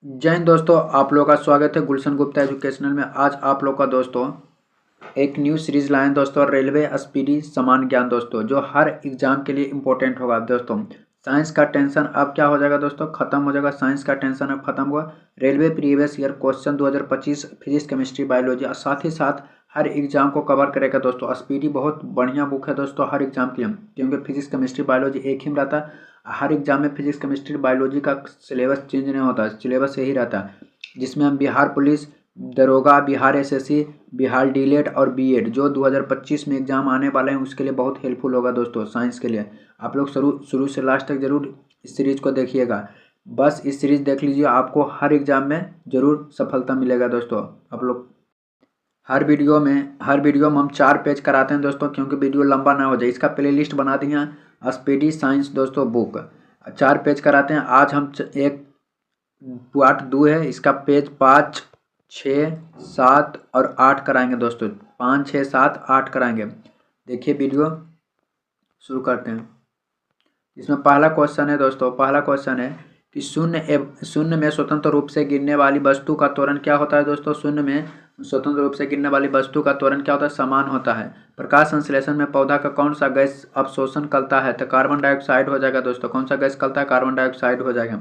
जय हिंद दोस्तों, आप लोगों का स्वागत है गुलशन गुप्ता एजुकेशनल में। आज आप लोग का दोस्तों एक न्यू सीरीज लाए हैं दोस्तों, रेलवे स्पीडी समान ज्ञान दोस्तों, जो हर एग्जाम के लिए इम्पोर्टेंट होगा दोस्तों। साइंस का टेंशन अब क्या हो जाएगा दोस्तों, खत्म हो जाएगा। साइंस का टेंशन अब खत्म हुआ। Railway previous year question 2025 physics chemistry biology और साथ ही साथ हर एग्जाम को कवर करेगा दोस्तों। स्पीडी बहुत बढ़िया बुक है दोस्तों हर एग्जाम के लिए, क्योंकि फिजिक्स केमिस्ट्री बायोलॉजी एक ही में रहता है। हर एग्जाम में फिजिक्स केमिस्ट्री बायोलॉजी का सिलेबस चेंज नहीं होता, सिलेबस यही रहता है, जिसमें हम बिहार पुलिस, दरोगा, बिहार एसएससी, बिहार डीलेट और बीएड जो 2025 में एग्जाम आने वाले हैं उसके लिए बहुत हेल्पफुल होगा दोस्तों। साइंस के लिए आप लोग शुरू शुरू से लास्ट तक जरूर इस सीरीज को देखिएगा। बस इस सीरीज देख लीजिए, आपको हर एग्जाम में जरूर सफलता मिलेगा दोस्तों। आप लोग हर वीडियो में हम 4 पेज कराते हैं दोस्तों, क्योंकि वीडियो लंबा ना हो जाए। इसका प्ले लिस्ट बना दिया स्पीडी साइंस दोस्तों बुक, 4 पेज कराते हैं। आज हम एक पार्ट 2 है, इसका पेज 5, 6, 7 और 8 कराएंगे दोस्तों। 5, 6, 7, 8 कराएंगे। देखिए वीडियो शुरू करते हैं। इसमें पहला क्वेश्चन है दोस्तों, पहला क्वेश्चन है कि शून्य में स्वतंत्र रूप से गिरने वाली वस्तु का त्वरण क्या होता है दोस्तों। शून्य में स्वतंत्र रूप से गिरने वाली वस्तु का त्वरण क्या होता है, समान होता है। प्रकाश संश्लेषण में पौधा का कौन सा गैस अवशोषण करता है, तो कार्बन डाइऑक्साइड हो जाएगा दोस्तों। कौन सा गैस करता है, कार्बन डाइऑक्साइड हो जाएगा।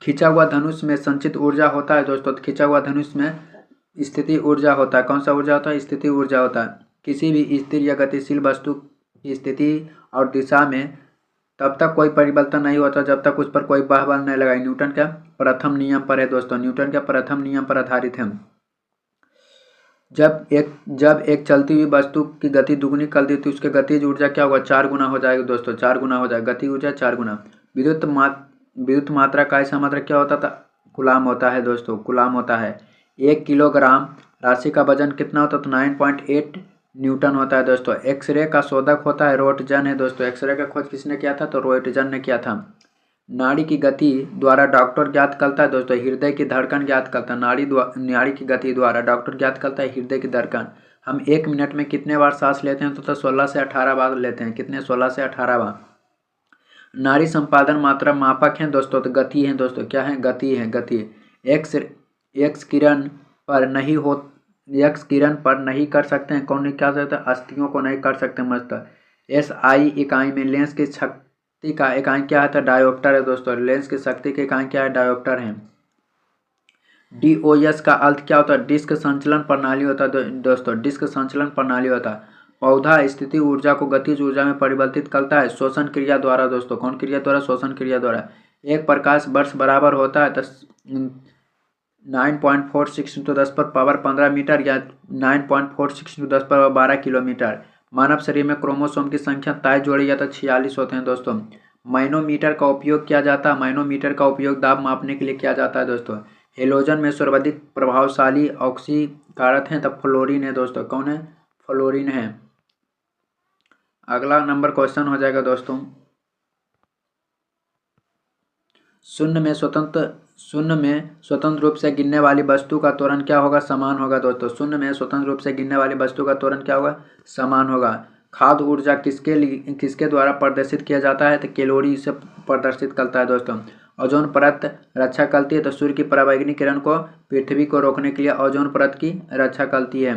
खिंचा हुआ धनुष में संचित ऊर्जा होता है दोस्तों, तो खिंचा हुआ धनुष में स्थिति ऊर्जा होता है। कौन सा ऊर्जा होता है, स्थिति ऊर्जा होता है। किसी भी स्थिर या गतिशील वस्तु की स्थिति और दिशा में तब तक कोई परिवर्तन नहीं होता जब तक उस पर कोई बल नहीं लगाए। न्यूटन का प्रथम नियम पर है दोस्तों, न्यूटन के प्रथम नियम पर आधारित है। जब एक चलती हुई वस्तु की गति दुगनी कर दी तो उसकी गतिज ऊर्जा क्या होगा, 4 गुना हो जाएगा दोस्तों, 4 गुना हो जाएगा। गति ऊर्जा 4 गुना। विद्युत मात्रा का ऐसा मात्रा क्या होता था, गुलाम होता है दोस्तों, गुलाम होता है। 1 किलोग्राम राशि का वजन कितना होता है, तो 9.8 न्यूटन होता है दोस्तों। एक्सरे का शोधक होता है रोटजन है दोस्तों। एक्सरे का खोज किसने किया था, तो रोटजन ने किया था। नाड़ी की गति द्वारा डॉक्टर ज्ञात करता है दोस्तों, हृदय की धड़कन ज्ञात करता है। नाड़ी की गति द्वारा डॉक्टर ज्ञात करता है हृदय की धड़कन। हम 1 मिनट में कितने बार सांस लेते हैं, तो 16 से 18 बार लेते हैं। कितने, 16 से 18 बार। नाड़ी संपादन मात्रा मापक है दोस्तों, तो गति है दोस्तों। क्या है, गति है, गति। एक्स एक्स किरण पर नहीं हो एक्स किरण पर नहीं कर सकते हैं, कौन नहीं कर सकते, अस्थियों को नहीं कर सकते मस्त। SI इकाई में लेंस की शक्ति का इकाई क्या है, तो डायोप्टर है दोस्तों। लेंस की शक्ति की इकाई क्या है, डायोप्टर है। DOS का अर्थ क्या होता है, डिस्क संचलन प्रणाली होता है दोस्तों, डिस्क संचलन प्रणाली होता है। पौधा स्थिति ऊर्जा को गतिज ऊर्जा में परिवर्तित करता है श्वसन क्रिया द्वारा दोस्तों। कौन क्रिया द्वारा, श्वसन क्रिया द्वारा। एक प्रकाश वर्ष बराबर होता है 9.46 × 10⁻15 मीटर या 9.46 × 10⁻12 किलोमीटर। मानव शरीर में क्रोमोसोम की संख्या तय जोड़ी या तो 46 होते हैं दोस्तों। मैनोमीटर का उपयोग किया जाता है, मैनोमीटर का उपयोग दाब मापने के लिए किया जाता है दोस्तों। हेलोजन में सर्वाधिक प्रभावशाली ऑक्सीकारक है, तब फ्लोरीन है दोस्तों। कौन है, फ्लोरीन है। अगला नंबर क्वेश्चन हो जाएगा दोस्तों, शून्य में स्वतंत्र रूप से गिरने वाली वस्तु का त्वरण क्या होगा, समान होगा दोस्तों। शून्य में स्वतंत्र रूप से गिरने वाली वस्तु का त्वरण क्या होगा, समान होगा। खाद्य ऊर्जा किसके द्वारा प्रदर्शित किया जाता है, तो कैलोरी से प्रदर्शित करता है दोस्तों। ओजोन परत रक्षा करती है, तो सूर्य की पराबैंगनी किरण को पृथ्वी को रोकने के लिए ओजोन परत की रक्षा करती है।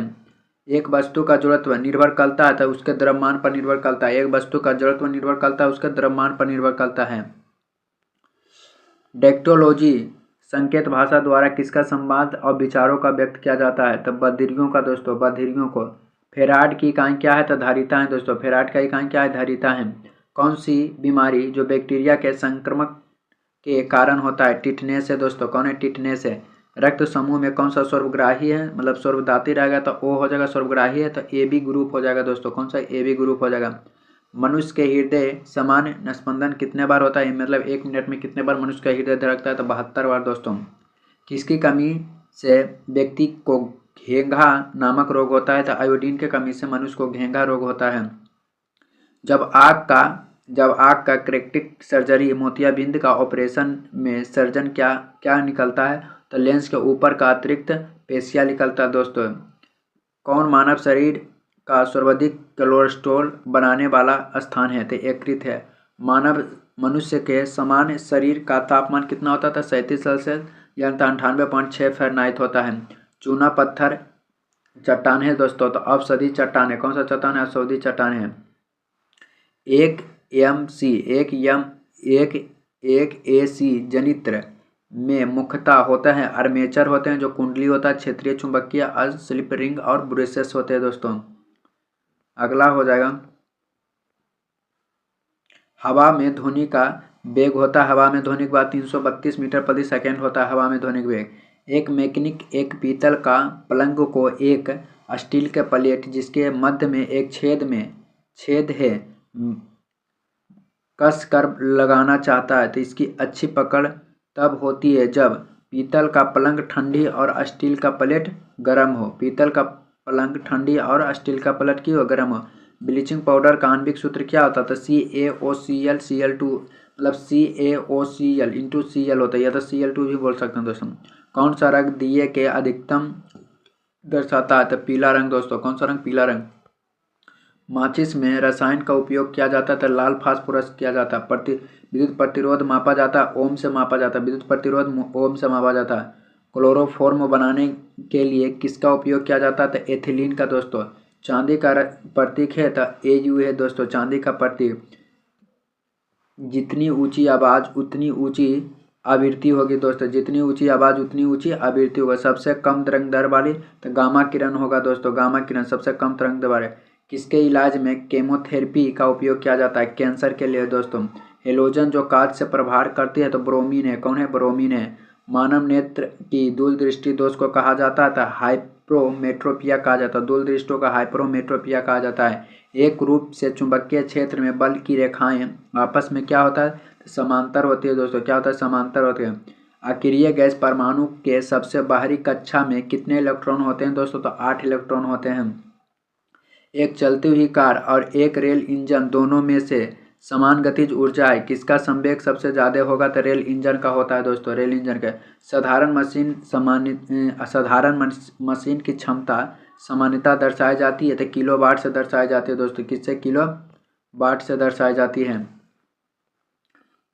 एक वस्तु का जड़त्व निर्भर करता है, तो उसके द्रव्यमान पर निर्भर करता है। एक वस्तु का जड़त्व निर्भर करता है, उसके द्रव्यमान पर निर्भर करता है। डेक्टोलॉजी संकेत भाषा द्वारा किसका संवाद और विचारों का व्यक्त किया जाता है, तो बधिरियों का दोस्तों, बधिरियों को। फेराड की इकाई क्या है, तो धारिता है दोस्तों। फेराड का इकाई क्या है, धारिता है। कौन सी बीमारी जो बैक्टीरिया के संक्रमण के कारण होता है, टिटनेस है दोस्तों। कौन है, टिटनेस है। रक्त समूह में कौन सा सर्वग्राही है, मतलब सर्वदाती रहेगा तो O हो जाएगा, सर्वग्राही है तो AB ग्रुप हो जाएगा दोस्तों। कौन सा, AB ग्रुप हो जाएगा। मनुष्य के हृदय सामान्य स्पंदन कितने बार होता है, मतलब 1 मिनट में कितने बार मनुष्य का हृदय धड़कता है, तो 72 बार दोस्तों। किसकी कमी से व्यक्ति को घेंघा नामक रोग होता है, तो आयोडीन के कमी से मनुष्य को घेंघा रोग होता है। जब आँख का करेक्टिक सर्जरी मोतियाबिंद का ऑपरेशन में सर्जन क्या निकलता है, तो लेंस के ऊपर का अतिरिक्त पेशिया निकलता है दोस्तों। कौन मानव शरीर का सर्वाधिक कोलेस्ट्रॉल बनाने वाला स्थान है, तो यकृत है। मनुष्य के सामान्य शरीर का तापमान कितना होता था? 37 सेल्सियस यानी 98.6 फ़ारेनहाइट होता है। चूना पत्थर चट्टान है दोस्तों, तो औषधि चट्टान है। कौन सा चट्टान है? औषधि चट्टान है। एक एसी जनित्र में मुख्यतः होता है आर्मेचर होते हैं, जो कुंडली होता है, क्षेत्रीय चुंबकीय, स्लिप रिंग और ब्रेसेस होते हैं दोस्तों। अगला हो जाएगा, हवा में ध्वनि का वेग होता है, हवा में ध्वनि के बाद 332 मीटर प्रति सेकेंड होता है हवा में ध्वनि का वेग। एक मैकेनिक एक पीतल का पलंग को एक स्टील के प्लेट जिसके मध्य में एक छेद है कस कर लगाना चाहता है, तो इसकी अच्छी पकड़ तब होती है जब पीतल का पलंग ठंडी और स्टील का प्लेट गर्म हो। पीतल का पलंग ठंडी और स्टील का प्लेट की हो? गर्म हो। ब्लीचिंग पाउडर का आणविक सूत्र क्या होता था? CaOCl Cl2, मतलब CaOCl इंटू Cl होता है, या तो Cl2 भी बोल सकते हैं दोस्तों। कौन सा रंग दिए के अधिकतम दर्शाता है? तो पीला रंग दोस्तों। कौन सा रंग? पीला रंग। माचिस में रसायन का उपयोग किया जाता है, तो लाल फास्फोरस किया जाता है। विद्युत प्रतिरोध मापा जाता है, ओम से मापा जाता है। विद्युत प्रतिरोध ओम से मापा जाता है। क्लोरोफॉर्म बनाने के लिए किसका उपयोग किया जाता है? तो एथिलीन का दोस्तों। चांदी का प्रतीक है, तो AU है दोस्तों, चांदी का प्रतीक। जितनी ऊंची आवाज़ उतनी ऊंची आवृत्ति होगी दोस्तों, जितनी ऊंची आवाज़ उतनी ऊंची आवृत्ति होगा। सबसे कम तरंग दर वाली तो गामा किरण होगा दोस्तों, गामा किरण सबसे कम तरंग दर वाले। किसके इलाज में केमोथेरेपी का उपयोग किया जाता है? कैंसर के लिए दोस्तों। हेलोजन जो कांच से प्रभार करती है, तो ब्रोमीन है। कौन है? ब्रोमीन है। मानव नेत्र की दूरदृष्टि दोष को कहा जाता है, तो हाइप्रोमेट्रोपिया कहा जाता है। दूरदृष्टों का हाइप्रोमेट्रोपिया कहा जाता है। एक रूप से चुंबकीय क्षेत्र में बल की रेखाएं आपस में क्या होता है? समांतर होती है दोस्तों। क्या होता है? समांतर होती है। अक्रिय गैस परमाणु के सबसे बाहरी कक्षा में कितने इलेक्ट्रॉन होते हैं दोस्तों? तो 8 इलेक्ट्रॉन होते हैं। एक चलती हुई कार और एक रेल इंजन दोनों में से समान गतिज ऊर्जा है, किसका संवेग सबसे ज़्यादा होगा? तो रेल इंजन का होता है दोस्तों, रेल इंजन का। साधारण मशीन की क्षमता सामान्यतः दर्शाई जाती है, तो किलोवाट से दर्शाई जाती है दोस्तों। किससे? किलोवाट से दर्शाई जाती है।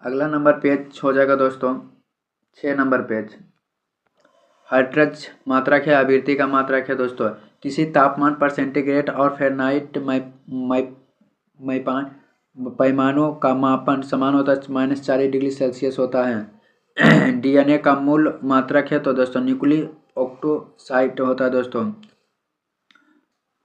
अगला नंबर पेज हो जाएगा दोस्तों 6 नंबर पेज। हर्ट्ज मात्रक है, आवृत्ति का मात्रक है दोस्तों। किसी तापमान पर सेंटीग्रेड और फ़ारेनहाइट पैमानों का मापन समान होता है, -40 डिग्री सेल्सियस होता है। DNA का मूल मात्रक है तो दोस्तों न्यूक्लियोटाइड होता है दोस्तों।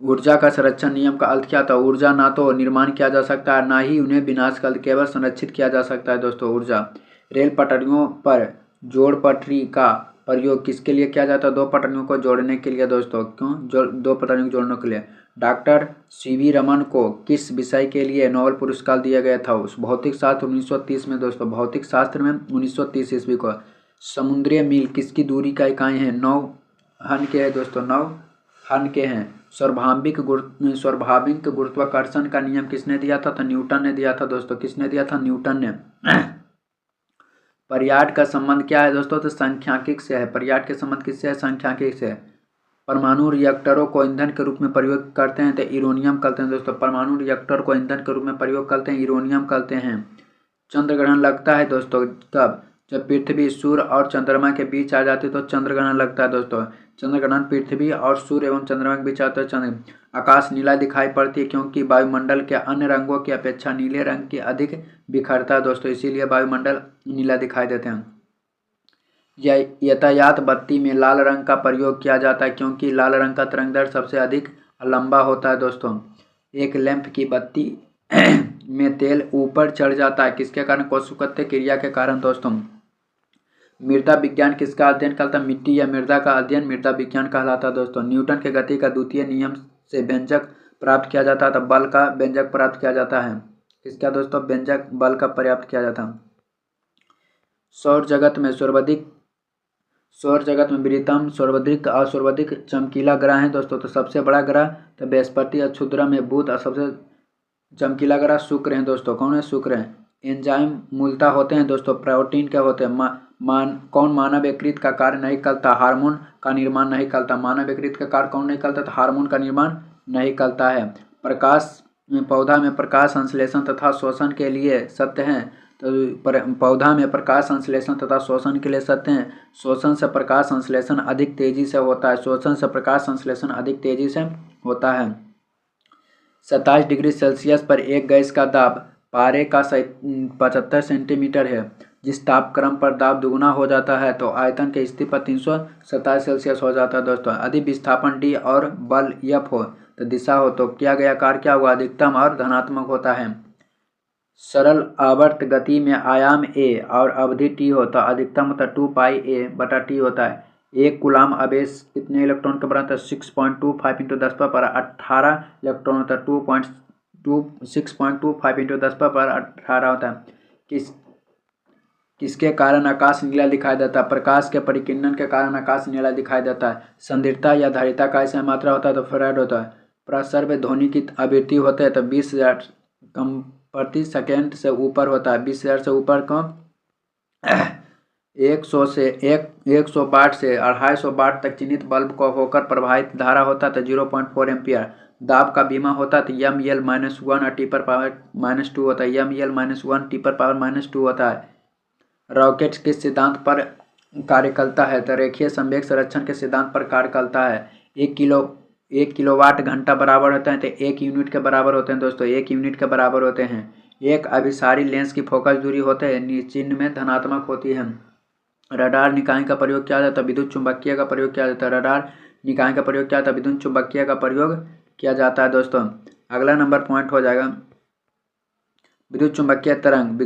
ऊर्जा का संरक्षण नियम का अर्थ क्या था? ऊर्जा ना तो निर्माण किया जा सकता है, ना ही उन्हें विनाश कर, केवल संरक्षित किया जा सकता है दोस्तों ऊर्जा। रेल पटरियों पर जोड़ पटरी का प्रयोग किसके लिए किया जाता है? दो पटरियों को जोड़ने के लिए दोस्तों। क्यों? दो पटरियों को जोड़ने के लिए। डॉक्टर CV रमन को किस विषय के लिए नोबेल पुरस्कार दिया गया था? उस भौतिक शास्त्र 1930 में दोस्तों, भौतिक शास्त्र में 1930 ईस्वी को। समुद्रीय मील किसकी दूरी का इकाई है? 9 हन के है दोस्तों, 9 हन के हैं। स्वाभाविक गुरुत्वाकर्षण का नियम किसने दिया था? तो न्यूटन ने दिया था दोस्तों। किसने दिया था? न्यूटन ने। पर्याय का संबंध क्या है दोस्तों? तो सांख्यिकी से है। पर्याय के संबंध किससे है? सांख्यिकी से। परमाणु रिएक्टरों को ईंधन के रूप में प्रयोग करते हैं, तो यूरेनियम करते हैं दोस्तों। परमाणु रिएक्टर को ईंधन के रूप में प्रयोग करते हैं, यूरेनियम करते हैं। चंद्र ग्रहण लगता है दोस्तों कब? जब पृथ्वी, सूर्य और चंद्रमा के बीच आ जाती है तो चंद्र ग्रहण लगता है दोस्तों। चंद्र ग्रहण पृथ्वी और सूर्य एवं चंद्रमा के बीच आता है। चंद्र आकाश नीला दिखाई पड़ती है क्योंकि वायुमंडल के अन्य रंगों की अपेक्षा नीले रंग की अधिक बिखरता है दोस्तों, इसीलिए वायुमंडल नीला दिखाई देते हैं। यातायात बत्ती में लाल रंग का प्रयोग किया जाता है क्योंकि लाल रंग का तरंगदैर्ध्य सबसे अधिक लंबा होता है दोस्तों। एक लैंप की बत्ती में तेल ऊपर चढ़ जाता है, किसके कारण? कोष्णुकत्य क्रिया के कारण दोस्तों। मृदा विज्ञान किसका अध्ययन कहलाता है? मिट्टी या मृदा का अध्ययन मृदा विज्ञान कहलाता है दोस्तों। न्यूटन के गति का द्वितीय नियम से व्यंजक प्राप्त किया जाता है, तो बल का व्यंजक प्राप्त किया जाता है। किसका दोस्तों? व्यंजक बल का प्राप्त किया जाता है। सौर जगत में वृहत्तम सर्वाधिक चमकीला ग्रह है दोस्तों। तो सबसे बड़ा ग्रह तो बृहस्पति, क्षुद्र में बुध और सबसे चमकीला ग्रह शुक्र है दोस्तों। कौन है? शुक्र है। एंजाइम मूलतः होते हैं दोस्तों प्रोटीन के होते हैं। कौन मानव यकृत का कार्य नहीं करता? हार्मोन का निर्माण नहीं करता। मानव यकृत का कार्य कौन नहीं करता? तो हार्मोन का निर्माण नहीं करता है। पौधा में प्रकाश संश्लेषण तथा शोषण के लिए सत्य है, तो पौधा में प्रकाश संश्लेषण तथा शोषण के लिए सत्य हैं। शोषण से प्रकाश संश्लेषण अधिक तेजी से होता है। शोषण से प्रकाश संश्लेषण अधिक तेजी से होता है। 27 डिग्री सेल्सियस पर एक गैस का दाब पारे का 75 सेंटीमीटर है। जिस तापक्रम पर दाब दुगुना हो जाता है तो आयतन के स्थिति पर 327 सेल्सियस हो जाता है दोस्तों। यदि विस्थापन d और बल F हो तो दिशा हो तो किया गया कार्य क्या हुआ, अधिकतम और धनात्मक होता है। सरल आवर्त गति में आयाम a और अवधि t हो तो अधिकतम होता है 2 पाई a बटा t होता है। एक कूलाम आवेश कितने इलेक्ट्रॉन का बनाता है, 6.25 इंटू 10 पर 18 इलेक्ट्रॉन होता है। 6.25 इंटू 10 पर 18 होता है। किसके कारण आकाश नीला दिखाई देता है, प्रकाश के परिकिरणन के कारण आकाश नीला दिखाई देता है। संदृढ़ता या धारिता का ऐसा मात्रा होता है तो फेराइड होता है। प्रसर्व ध्वनि की आवृत्ति होता है तो 20,000 कम प्रति सेकेंड से ऊपर होता है। 20,000 से ऊपर को 100 से 100 वाट से 250 वाट तक चिन्हित बल्ब को होकर प्रवाहित धारा होता है तो 0.4 एम्पियर। दाब का बीमा होता है तो ml-1 और टी पर पावर -2 होता है। ml-1 टी पर पावर -2 होता है। रॉकेट किस सिद्धांत पर कार्य करता है तो रेखीय संवेग संरक्षण के सिद्धांत पर कार्य करता है। 1 किलोवाट घंटा बराबर होता है तो 1 यूनिट के बराबर होते हैं दोस्तों। 1 यूनिट के बराबर होते हैं। एक अभिसारी लेंस की फोकस दूरी होते हैं चिन्ह में धनात्मक होती है। रडार निकाय का प्रयोग किया जाता है, विद्युत चुंबकीय का प्रयोग किया जाता है। रडार निकाय का प्रयोग किया जाता है, विद्युत चुंबकीय का प्रयोग किया जाता है दोस्तों। अगला नंबर पॉइंट हो जाएगा विद्युत चुंबकीय तरंग।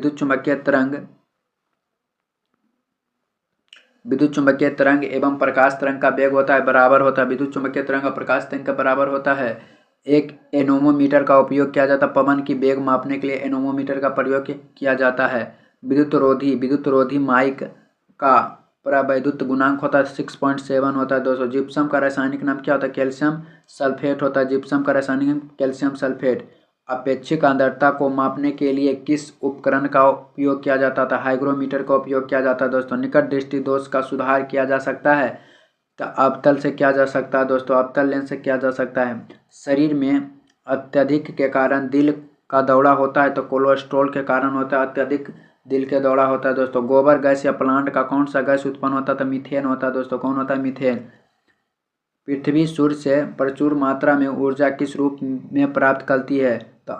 विद्युत चुंबकीय तरंग एवं प्रकाश तरंग का वेग होता है बराबर होता है। विद्युत चुंबकीय तरंग और प्रकाश तरंग का बराबर होता है। एक एनोमोमीटर का उपयोग किया जाता है। पवन की वेग मापने के लिए एनोमोमीटर का प्रयोग किया जाता है। विद्युत रोधी माइक का परावैद्युत गुणांक होता है 6.7 होता है दोस्तों। जिप्सम का रासायनिक नाम क्या होता है, कैल्शियम सल्फेट होता है। जिप्सम का रासायनिक नाम कैल्शियम सल्फेट। अपेक्षिक आर्द्रता को मापने के लिए किस उपकरण का उपयोग किया जाता था, हाइग्रोमीटर का उपयोग किया जाता है दोस्तों। निकट दृष्टि दोष का सुधार किया जा सकता है तो अवतल से किया जा सकता है दोस्तों, अवतल लेंस से किया जा सकता है। शरीर में अत्यधिक के कारण दिल का दौरा होता है तो कोलेस्ट्रॉल के कारण होता है, अत्यधिक दिल के दौरा होता है दोस्तों। गोबर गैस या प्लांट का कौन सा गैस उत्पन्न होता है तो मीथेन होता है दोस्तों। कौन होता है, मीथेन। पृथ्वी सूर्य से प्रचुर मात्रा में ऊर्जा किस रूप में प्राप्त करती है तो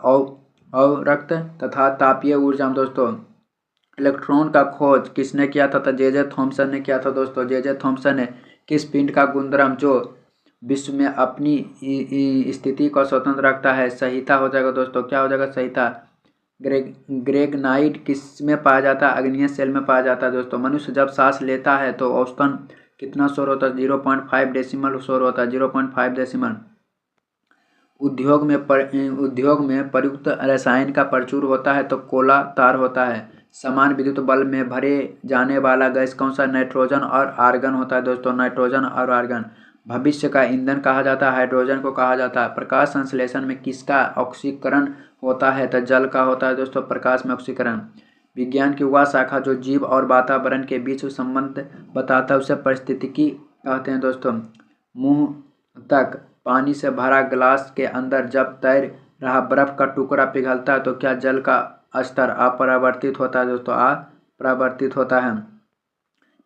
अवरक्त तथा तापीय ऊर्जा दोस्तों। इलेक्ट्रॉन का खोज किसने किया था तो जे थॉमसन ने किया था दोस्तों। जे थॉमसन ने किस पिंड का गुणधर्म जो विश्व में अपनी स्थिति को स्वतंत्र रखता है, संहिता हो जाएगा दोस्तों। क्या हो जाएगा, संहिता। ग्रेगनाइट किस में पाया जाता है, अग्नीय सेल में पाया जाता है दोस्तों। मनुष्य जब सांस लेता है तो औसतन कितना शोर होता है, 0.5 डेसिमल शोर होता है, 0.5 डेसिमल। उद्योग में प्रयुक्त रसायन का प्रचुर होता है तो कोला तार होता है। समान विद्युत बल्ब में भरे जाने वाला गैस कौन सा, नाइट्रोजन और आर्गन होता है दोस्तों। नाइट्रोजन और आर्गन। भविष्य का ईंधन कहा जाता है, हाइड्रोजन को कहा जाता है। प्रकाश संश्लेषण में किसका ऑक्सीकरण होता है तो जल का होता है दोस्तों, प्रकाश में ऑक्सीकरण। विज्ञान की वह शाखा जो जीव और वातावरण के बीच संबंध बताता है उसे पारिस्थितिकी कहते हैं दोस्तों। मुंह तक पानी से भरा गिलास के अंदर जब तैर रहा बर्फ का टुकड़ा पिघलता है तो क्या जल का स्तर अपरिवर्तित होता है दोस्तों, अपरिवर्तित होता है।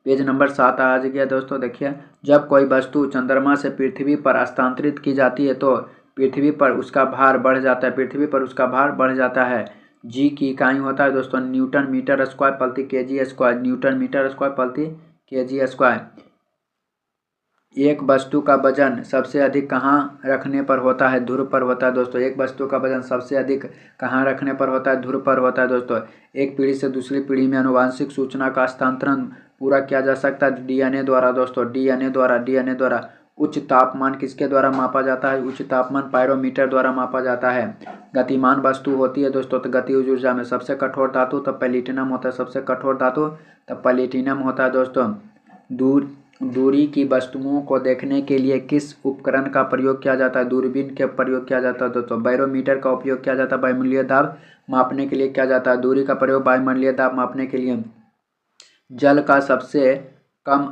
पेज नंबर 7 आ गया दोस्तों। देखिए, जब कोई वस्तु चंद्रमा से पृथ्वी पर स्थानांतरित की जाती है तो पृथ्वी पर उसका भार बढ़ जाता है, पृथ्वी पर उसका भार बढ़ जाता है। जी की इकाई होता है दोस्तों न्यूटन मीटर स्क्वायर प्रति kg square, newton metre square प्रति केजी स्क्वायर। एक वस्तु का वजन सबसे अधिक कहाँ रखने पर होता है, ध्रुव पर होता है दोस्तों। एक वस्तु का वजन सबसे अधिक कहाँ रखने पर होता है, ध्रुव पर होता है दोस्तों। एक पीढ़ी से दूसरी पीढ़ी में आनुवांशिक सूचना का हस्तांतरण पूरा किया जा सकता है डीएनए द्वारा दोस्तों, डीएनए द्वारा। उच्च तापमान किसके द्वारा मापा जाता है, उच्च तापमान पायरोमीटर द्वारा मापा जाता है। गतिमान वस्तु होती है दोस्तों तो गतिज ऊर्जा में सबसे कठोर धातु तो प्लेटिनम होता है, सबसे कठोर धातु तो प्लेटिनम होता है दोस्तों। दूरी की वस्तुओं को देखने के लिए किस उपकरण का प्रयोग किया जाता है, दूरबीन के प्रयोग किया जाता है दोस्तों। बैरोमीटर का उपयोग किया जाता है वायुमंडलीय दाब मापने के लिए किया जाता है। दूरी का प्रयोग वायुमंडलीय दाब मापने के लिए। जल का सबसे कम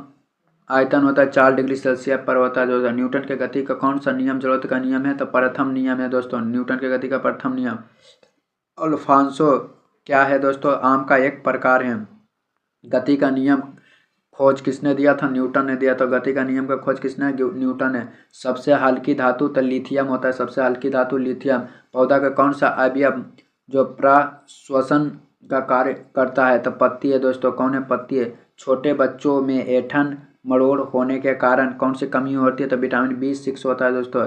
आयतन होता है 4 डिग्री सेल्सियस पर होता है दोस्तों। न्यूटन के गति का कौन सा नियम जरूरत का नियम है तो प्रथम नियम है दोस्तों, न्यूटन के गति का प्रथम नियम। अल्फांसो क्या है दोस्तों? आम का एक प्रकार है। गति का नियम खोज किसने दिया था? न्यूटन ने दिया। तो गति का नियम का खोज किसने? न्यूटन ने। सबसे हल्की धातु तो लिथियम होता है, सबसे हल्की धातु लिथियम। पौधा का कौन सा अवयव जो प्रश्वसन का कार्य करता है? तो पत्ती है दोस्तों। कौन है? पत्ती है। छोटे बच्चों में ऐंठन मरोड़ होने के कारण कौन सी कमी होती है? तो विटामिन B6 होता है दोस्तों।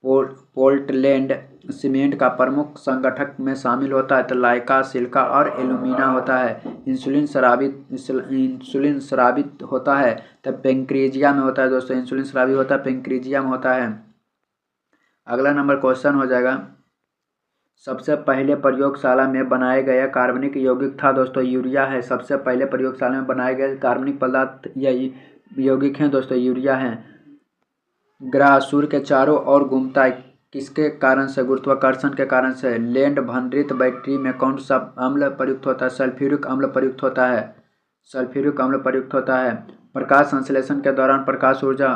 पोर्टलैंड सीमेंट का प्रमुख संगठक में शामिल होता है तो लाइका, सिलिका और एल्यूमिना होता है। इंसुलिन स्रावित होता है तो पेंक्रेजिया में होता है दोस्तों। इंसुलिन स्रावित होता है, पेंक्रेजिया में होता है। अगला नंबर क्वेश्चन हो जाएगा, सबसे पहले प्रयोगशाला में बनाया गया कार्बनिक यौगिक था दोस्तों, यूरिया है। सबसे पहले प्रयोगशाला में बनाए गए कार्बनिक पदार्थ या यौगिक हैं दोस्तों, यूरिया है। ग्रह सूर्य के चारों ओर घूमता है किसके कारण से? गुरुत्वाकर्षण के कारण से। लेड भंडित बैटरी में कौन सा अम्ल प्रयुक्त होता है? सल्फ्यूरिक अम्ल प्रयुक्त होता है। सल्फ्यूरिक अम्ल प्रयुक्त होता है। प्रकाश संश्लेषण के दौरान प्रकाश ऊर्जा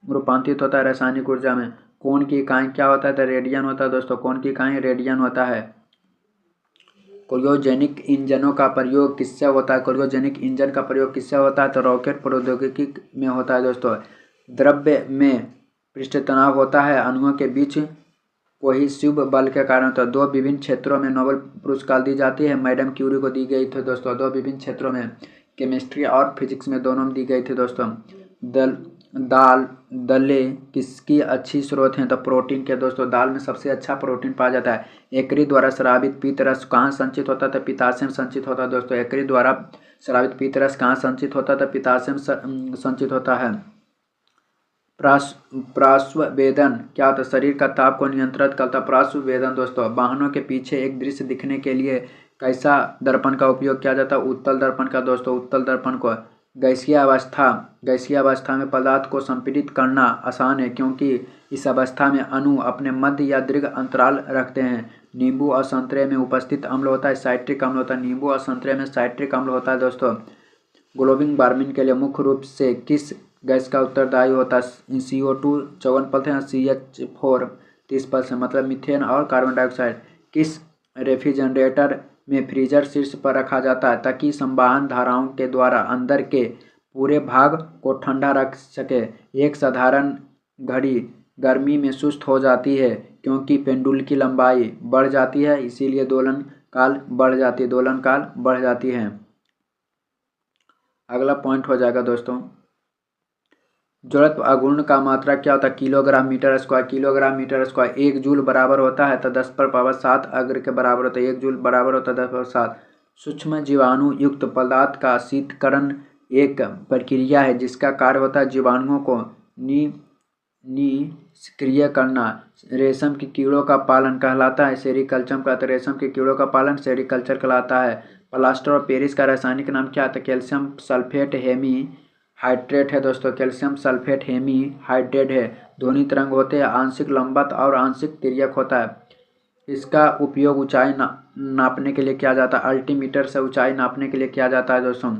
रूपांतरित होता है रासायनिक ऊर्जा में। कोण की इकाई क्या होता है? तो रेडियन होता है दोस्तों। कोण की इकाई रेडियन होता है। क्रायोजेनिक इंजनों का प्रयोग किससे होता है? क्रायोजेनिक इंजन का प्रयोग किससे होता है? तो रॉकेट प्रौद्योगिकी में होता है दोस्तों। द्रव्य में पृष्ठ तनाव होता है अणुओं के बीच कोहेसिव बल के कारण। तो दो विभिन्न क्षेत्रों में नोबेल पुरस्कार दी जाती है। मैडम क्यूरी को दी गई थी दोस्तों, दो विभिन्न क्षेत्रों में, केमिस्ट्री और फिजिक्स में, दोनों में दी गई थी दोस्तों। दालें किसकी अच्छी स्रोत हैं? तो प्रोटीन के दोस्तों। दाल में सबसे अच्छा प्रोटीन पाया जाता है। यकृत द्वारा स्रावित पीत रस कहाँ संचित होता है? तो पित्ताशय में संचित होता है दोस्तों। यकृत द्वारा स्रावित पीत रस कहाँ संचित होता है? तो पित्ताशय में संचित होता है। प्राश्ववेदन क्या होता है? शरीर का ताप को नियंत्रित करता है प्राश्ववेदन दोस्तों। वाहनों के पीछे एक दृश्य दिखने के लिए कैसा दर्पण का उपयोग किया जाता है? उत्तल दर्पण का दोस्तों। उत्तल दर्पण को गैसीय अवस्था में पदार्थ को संपीड़ित करना आसान है क्योंकि इस अवस्था में अणु अपने मध्य या दीर्घ अंतराल रखते हैं। नींबू और संतरे में उपस्थित अम्ल होता है साइट्रिक अम्ल होता है। नींबू और संतरे में साइट्रिक अम्ल होता है दोस्तों। ग्लोबल वार्मिंग के लिए मुख्य रूप से किस गैस का उत्तरदायी होता है? CO2 54%, CH4 30%, मतलब मीथेन और कार्बन डाइऑक्साइड। किस रेफ्रिजरेटर में फ्रीजर शीर्ष पर रखा जाता है ताकि संवहन धाराओं के द्वारा अंदर के पूरे भाग को ठंडा रख सके? एक साधारण घड़ी गर्मी में सुस्त हो जाती है क्योंकि पेंडुल की लंबाई बढ़ जाती है, इसीलिए दोलन काल बढ़ जाती है। अगला पॉइंट हो जाएगा दोस्तों, जड़त्व आघूर्ण का मात्रा क्या होता है? Kilogram metre square. Kilogram metre square. 1 joule बराबर होता है तो 10⁻7 अग्र के बराबर होता है। 1 जूल बराबर होता है 10⁻7। सूक्ष्म जीवाणु युक्त पदार्थ का शीतकरण एक प्रक्रिया है जिसका कार्य होता है जीवाणुओं को निष्क्रिय करना। रेशम के कीड़ों का पालन कहलाता है सेरिकल्चर का। रेशम के कीड़ों का पालन सेरिकल्चर कहलाता है। प्लास्टर ऑफ पेरिस का रासायनिक नाम क्या है? कैल्शियम सल्फेट हेमी हाइड्रेट है दोस्तों। कैल्शियम सल्फेट हेमी हाइड्रेट है। ध्वनि तरंग होते हैं, आंशिक लंबवत और आंशिक तिर्यक होता है। इसका उपयोग ऊंचाई नापने के लिए किया जाता है। अल्टीमीटर से ऊंचाई नापने के लिए किया जाता है दोस्तों।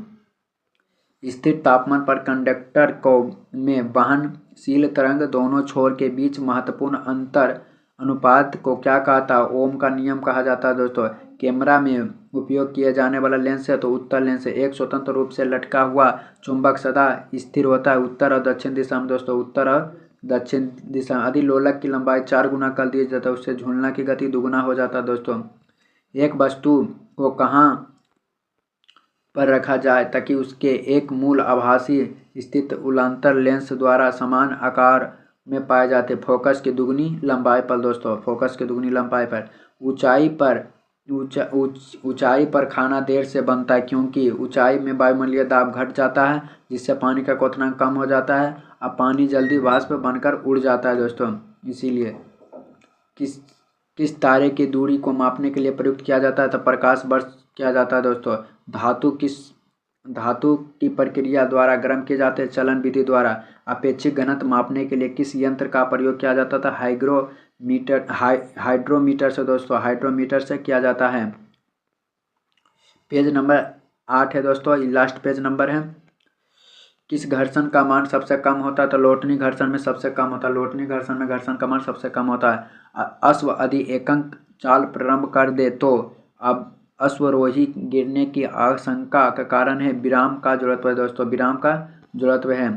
स्थिर तापमान पर कंडक्टर को में वहनशील तरंग दोनों छोर के बीच महत्वपूर्ण अंतर अनुपात को क्या कहता है? ओम का नियम कहा जाता है दोस्तों। कैमरा में उपयोग किए जाने वाला लेंस है तो उत्तल लेंस है। एक स्वतंत्र रूप से लटका हुआ चुंबक सदा स्थिर होता है उत्तर और दक्षिण दिशा में दोस्तों। उत्तर और दक्षिण दिशा। यदि लोलक की लंबाई 4 गुना कर दी जाता है उससे झूलना की गति दुगुना हो जाता है दोस्तों। एक वस्तु को कहाँ पर रखा जाए ताकि उसके एक मूल आभासी स्थित उलांतर लेंस द्वारा समान आकार में पाए जाते? फोकस की दुगनी लंबाई पर दोस्तों। फोकस की दुगनी लंबाई पर। ऊंचाई पर खाना देर से बनता है क्योंकि ऊंचाई में वायुमंडलीय दाब घट जाता है जिससे पानी का क्वथनांक कम हो जाता है और पानी जल्दी वाष्प बनकर उड़ जाता है दोस्तों। इसीलिए किस तारे की दूरी को मापने के लिए प्रयुक्त किया जाता है? तो प्रकाश वर्ष किया जाता है दोस्तों। धातु की प्रक्रिया द्वारा गर्म किए जाते हैं चलन विधि द्वारा। अपेक्षित घनत्व मापने के लिए किस यंत्र का प्रयोग किया जाता था? हाइड्रोमीटर से दोस्तों। हाइड्रोमीटर से किया जाता है। पेज नंबर 8 है दोस्तों, ये लास्ट पेज नंबर है। किस घर्षण का मान सबसे कम होता है? तो लोटनी घर्षण में सबसे कम होता है। लोटनी घर्षण में घर्षण का मान सबसे कम होता है। अश्व यदि एकंक चाल प्रारंभ कर दे तो अब अश्वरोही गिरने की आशंका का कारण है विराम का जड़त्व है दोस्तों, विराम का जड़त्व है।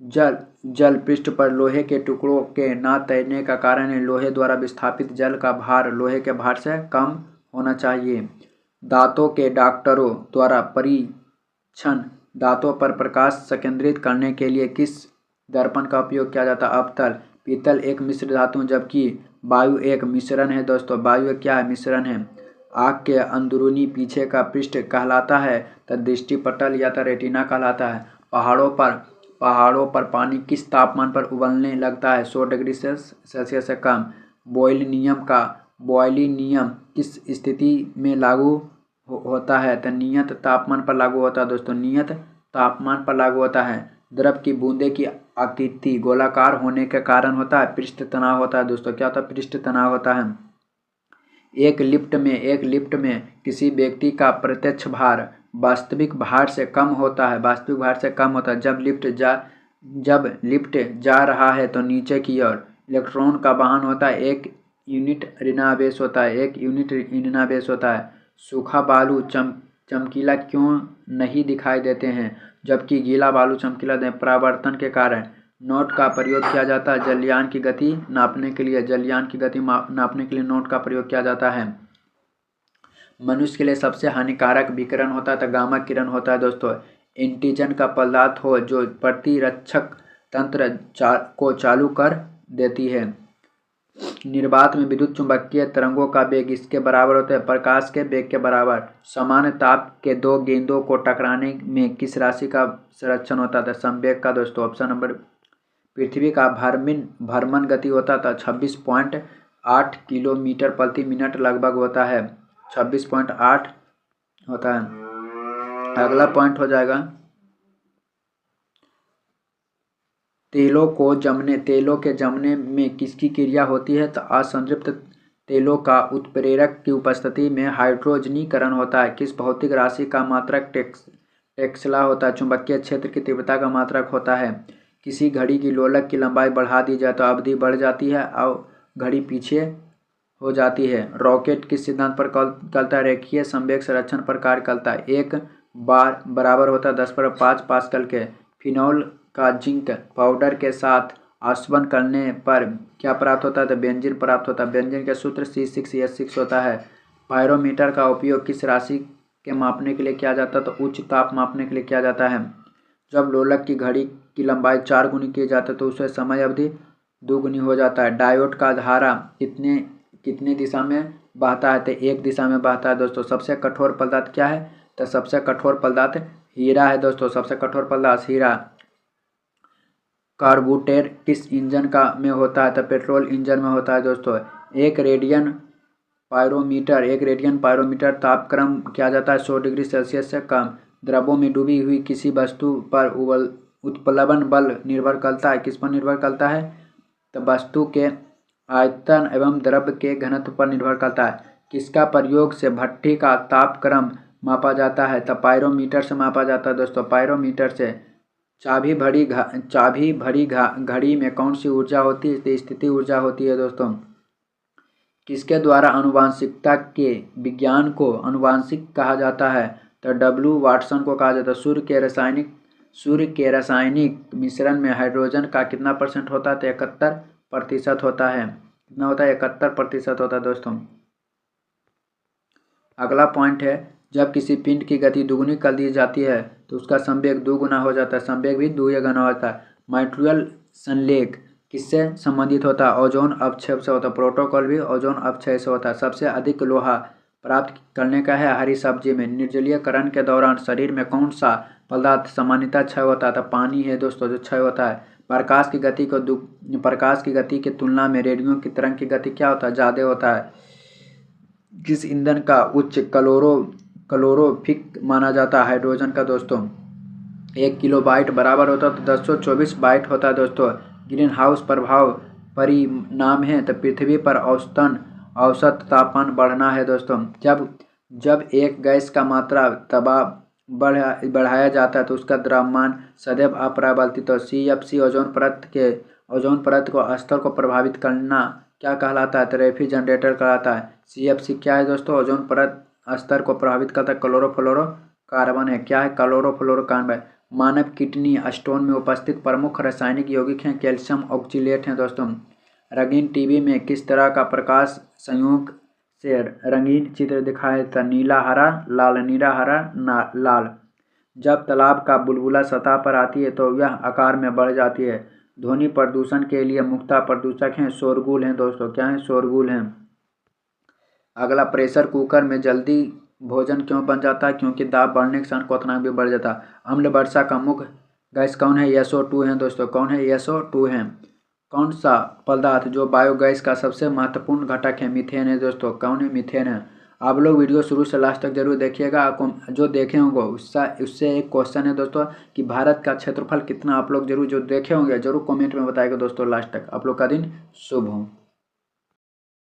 जल पृष्ठ पर लोहे के टुकड़ों के ना तैरने का कारण है लोहे द्वारा विस्थापित जल का भार लोहे के भार से कम होना चाहिए। दांतों के डॉक्टरों द्वारा परीक्षण दांतों पर प्रकाश संकेंद्रित करने के लिए किस दर्पण का उपयोग किया जाता है? अवतल। पीतल एक मिश्र धातु जबकि वायु एक मिश्रण है दोस्तों, वायु क्या है? मिश्रण है। आँख के अंदरूनी पीछे का पृष्ठ कहलाता है तो दृष्टिपटल या तो रेटिना कहलाता है। पहाड़ों पर पानी किस तापमान पर उबलने लगता है? 100 डिग्री सेल्सियस से कम। बॉयली नियम किस स्थिति में लागू होता है? तो नियत तापमान पर लागू होता है दोस्तों, नियत तापमान पर लागू होता है। द्रव की बूंदे की आकृति गोलाकार होने के कारण होता है पृष्ठ तनाव होता है दोस्तों। क्या होता है? पृष्ठ तनाव होता है। एक लिफ्ट में किसी व्यक्ति का प्रत्यक्ष भार वास्तविक भार से कम होता है, वास्तविक भार से कम होता है जब लिफ्ट जा रहा है तो नीचे की ओर इलेक्ट्रॉन का वहन होता है, 1 यूनिट ऋणावेश होता है, 1 यूनिट ऋणावेश होता है। सूखा बालू चमकीला क्यों नहीं दिखाई देते हैं जबकि गीला बालू चमकीला परावर्तन के कारण। नोट का प्रयोग किया जाता है जलयान की गति नापने के लिए, जलयान की गति नापने के लिए नोट का प्रयोग किया जाता है। मनुष्य के लिए सबसे हानिकारक विकिरण होता है तो गामा किरण होता है दोस्तों। एंटीजन का पदार्थ हो जो प्रतिरक्षक तंत्र को चालू कर देती है। निर्वात में विद्युत चुंबकीय तरंगों का वेग इसके बराबर होता है प्रकाश के वेग के बराबर। समान ताप के दो गेंदों को टकराने में किस राशि का संरक्षण होता था? संवेग का दोस्तों, ऑप्शन नंबर। पृथ्वी का भ्रमण गति होता था 26.8 किलोमीटर प्रति मिनट लगभग होता है, 26.8 होता है। अगला पॉइंट हो जाएगा तेलों के जमने में किसकी क्रिया होती है? तो असंतृप्त तेलों का उत्प्रेरक की उपस्थिति में हाइड्रोजनीकरण होता है। किस भौतिक राशि का मात्रक टेस्ला होता है? चुंबकीय क्षेत्र की तीव्रता का मात्रक होता है। किसी घड़ी की लोलक की लंबाई बढ़ा दी जाए तो अवधि बढ़ जाती है और घड़ी पीछे हो जाती है। रॉकेट किस सिद्धांत पर चलता है? रेखीय संवेग संरक्षण पर कार्य करता है। एक बार बराबर होता है 10⁵ पास्कल के। फिनॉल का जिंक पाउडर के साथ आसवन करने पर क्या प्राप्त होता है? तो बेंजीन प्राप्त होता है। बेंजीन का सूत्र C6H6 होता है। पायरोमीटर का उपयोग किस राशि के मापने के लिए किया जाता है? तो उच्च ताप मापने के लिए किया जाता है। जब लोलक की घड़ी की लंबाई 4 गुनी की जाती है तो उससे समय अवधि 2 गुनी हो जाता है। डायोड का धारा कितने दिशा में बहता है? तो एक दिशा में बहता है दोस्तों। सबसे कठोर पदार्थ क्या है? तो सबसे कठोर पदार्थ हीरा है दोस्तों, सबसे कठोर पदार्थ हीरा। कार्बोरेटर किस इंजन में होता है? तो पेट्रोल इंजन में होता है दोस्तों। एक रेडियन पायरोमीटर तापक्रम किया जाता है 100 डिग्री सेल्सियस से कम। द्रवों में डूबी हुई किसी वस्तु पर उत्प्लवन बल निर्भर करता है। किस पर निर्भर करता है? तो वस्तु के आयतन एवं द्रव के घनत्व पर निर्भर करता है। किसका प्रयोग से भट्ठी का तापक्रम मापा जाता है? तो पायरोमीटर से मापा जाता है दोस्तों, पायरोमीटर से। चाबी भरी घड़ी में कौन सी ऊर्जा होती है? तो स्थिति ऊर्जा होती है दोस्तों। किसके द्वारा आनुवांशिकता के विज्ञान को आनुवांशिक कहा जाता है? तो W वाटसन को कहा जाता है। सूर्य के रासायनिक मिश्रण में हाइड्रोजन का कितना % होता है? तो 71% होता है। कितना होता है? 71% होता है दोस्तों। अगला पॉइंट है जब किसी पिंड की गति दुगुनी कर दी जाती है तो उसका संवेग 2 गुना हो जाता है, संवेग भी 2 गुना होता है। माइट्रियल संलेख किससे संबंधित होता है? ओजोन अपक्षय से होता है। प्रोटोकॉल भी ओजोन अपक्षय से होता है। सबसे अधिक लोहा प्राप्त करने का है हरी सब्जी में। निर्जलीकरण के दौरान शरीर में कौन सा पदार्थ सामान्यतः क्षय होता है? तो पानी है दोस्तों जो क्षय होता है। प्रकाश की गति की तुलना में रेडियो की तरंग की गति क्या होता है? ज़्यादा होता है। किस ईंधन का उच्च कैलोरीफिक माना जाता है? हाइड्रोजन का दोस्तों। 1 किलोबाइट बराबर होता है तो 1024 बाइट होता है दोस्तों। ग्रीन हाउस प्रभाव परिणाम है तो पृथ्वी पर औसत तापमान बढ़ना है दोस्तों। जब एक गैस का मात्रा दबाव बढ़ाया जाता है तो उसका द्रव्यमान सदैव अपरिवर्तित हो। CFC ओजोन परत को स्तर को प्रभावित करना क्या कहलाता है? तो रेफ्रिजरेटर कहलाता है। CFC क्या है दोस्तों? ओजोन परत स्तर को प्रभावित करता है क्लोरोफ्लोरोकार्बन है। क्या है? क्लोरोफ्लोरोकार्बन। मानव किडनी स्टोन में उपस्थित प्रमुख रासायनिक यौगिक हैं कैल्शियम ऑक्जीलेट हैं दोस्तों। रंगीन टीवी में किस तरह का प्रकाश संयोग से रंगीन चित्र दिखाया था? नीला हरा, लाल, नीला हरा, लाल। जब तालाब का बुलबुला सतह पर आती है तो यह आकार में बढ़ जाती है। ध्वनि प्रदूषण के लिए मुख्य प्रदूषक हैं शोरगुल हैं दोस्तों। क्या है? शोरगुल हैं। अगला, प्रेशर कुकर में जल्दी भोजन क्यों बन जाता है? क्योंकि दाब बढ़ने के साथ क्वथनांक भी बढ़ जाता है। अम्ल वर्षा का मुख्य गैस कौन है? SO2 है दोस्तों। कौन है? SO2 है। कौन सा पदार्थ जो बायोगैस का सबसे महत्वपूर्ण घटक है? मीथेन है दोस्तों। कौन है? मीथेन है। आप लोग वीडियो शुरू से लास्ट तक जरूर देखिएगा। आपको जो देखे होंगे उससे एक क्वेश्चन है दोस्तों कि भारत का क्षेत्रफल कितना? आप लोग जरूर जो देखे होंगे जरूर कमेंट में बताइएगा दोस्तों लास्ट तक। आप लोग का दिन शुभ हो।